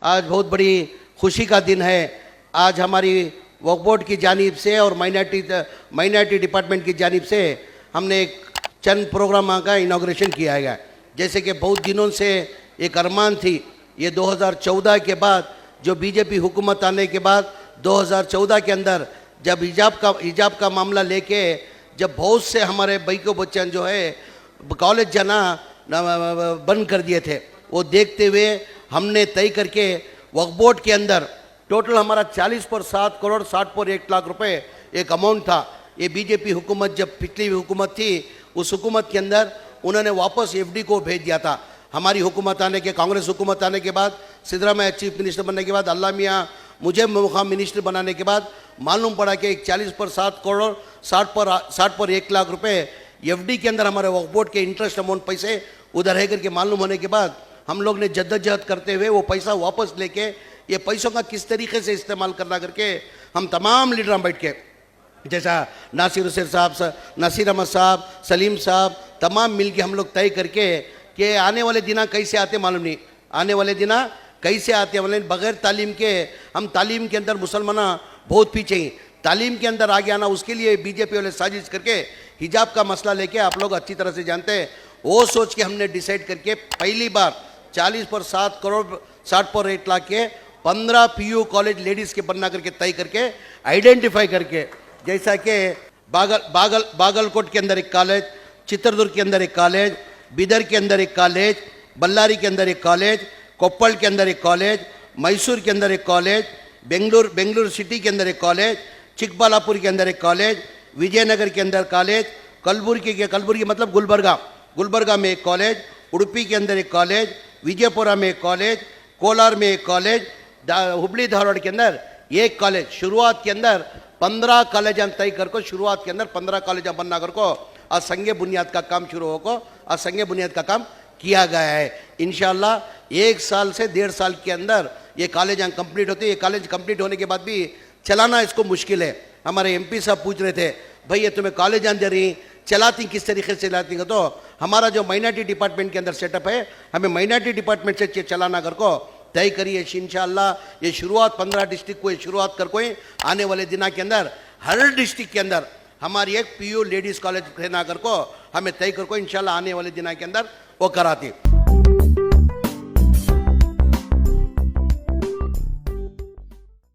आज बहुत बड़ी खुशी का दिन है। आज हमारी वक्फ बोर्ड की जानिब से और माइनॉरिटी डिपार्टमेंट की जानिब से हमने एक चंद प्रोग्राम का इनाग्रेशन किया है। जैसे कि बहुत दिनों से एक अरमान थी, ये 2014 के बाद जो बीजेपी हुकूमत आने के बाद 2014 के अंदर जब हिजाब का मामला लेके जब बहुत से हमारे भाई को बच्चे जो है कॉलेज जाना बंद कर दिए थे, वो देखते हुए हमने तय करके वक्फ बोर्ड के अंदर टोटल हमारा 40 पर 7 करोड़ 60 पर 1 लाख रुपए एक अमाउंट था। ये बीजेपी हुकूमत जब पिछली हुकूमत थी उस हुकूमत के अंदर उन्होंने वापस एफडी को भेज दिया था। हमारी हुकूमत आने के कांग्रेस हुकूमत आने के बाद सिद्धरामैया चीफ मिनिस्टर बनने के बाद अल्लाह मियाँ मुझे मुकाम मिनिस्टर बनाने के बाद मालूम पड़ा कि 40 पर 7 करोड़ 60 पर 1 लाख रुपए एफडी के अंदर हमारे वक्फ बोर्ड के इंटरेस्ट अमाउंट पैसे उधर है करके मालूम होने के बाद हम लोग ने जद्दोजहद करते हुए वो पैसा वापस लेके ये पैसों का किस तरीके से इस्तेमाल करना करके हम तमाम लीडर बैठ के जैसा नासिर हुसैन साहब, नसीर अहमद साहब, सलीम साहब तमाम मिल के हम लोग तय करके कि आने वाले दिना कैसे आते मालूम नहीं, आने वाले दिना कैसे आते वाले बगैर तालीम के हम तालीम के अंदर मुसलमान बहुत पीछे हैं। तालीम के अंदर आगे आना उसके लिए बीजेपी वाले साजिश करके हिजाब का मसला लेके आप लोग अच्छी तरह से जानते हैं, वो सोच के हमने डिसाइड करके पहली बार 40 पर 7 करोड़ 60 पर 1 लाख के 15 पीयू कॉलेज लेडीज़ के बनना करके तय करके आइडेंटिफाई करके, जैसा कि बागलकोट के अंदर एक कॉलेज, चित्रदुर्ग के अंदर एक कॉलेज, बिदर के अंदर एक कॉलेज, बल्लारी के अंदर एक कॉलेज, कोप्पल के अंदर एक कॉलेज, मैसूर के अंदर एक कॉलेज, बेंगलुरु सिटी के अंदर एक कॉलेज, चिकबालापुर के अंदर एक कॉलेज, विजयनगर के अंदर कॉलेज, कलबुर्गी मतलब गुलबर्गा में एक कॉलेज, उडुपी के अंदर एक कॉलेज, विजयपुरा में एक कॉलेज, कोलार में एक कॉलेज, हुबली धारवाड़ के अंदर एक कॉलेज। शुरुआत के अंदर 15 कॉलेज तय कर शुरुआत के अंदर 15 कॉलेज बनना कर आज संगे बुनियाद का काम शुरू हो आज संगे बुनियाद का काम किया गया है। इंशाल्लाह 1 साल से 1.5 साल के अंदर ये कॉलेज कंप्लीट होते। ये कॉलेज कंप्लीट होने के बाद भी चलाना इसको मुश्किल है। हमारे एमपी साहब पूछ रहे थे, भाई ये तुम्हें कॉलेज दे रही चलाती किस तरीके से चलाती है, तो हमारा जो माइनॉरिटी डिपार्टमेंट के अंदर सेटअप है हमें माइनॉरिटी डिपार्टमेंट से चलाना कर को तय करिए। इंशाल्लाह ये शुरुआत 15 डिस्ट्रिक्ट को शुरुआत कर कोई आने वाले दिना के अंदर हर डिस्ट्रिक्ट के अंदर हमारी एक पीयू लेडीज़ कॉलेज रहना कर को हमें तय कर को इंशाल्लाह आने वाले दिना के अंदर वो कराती।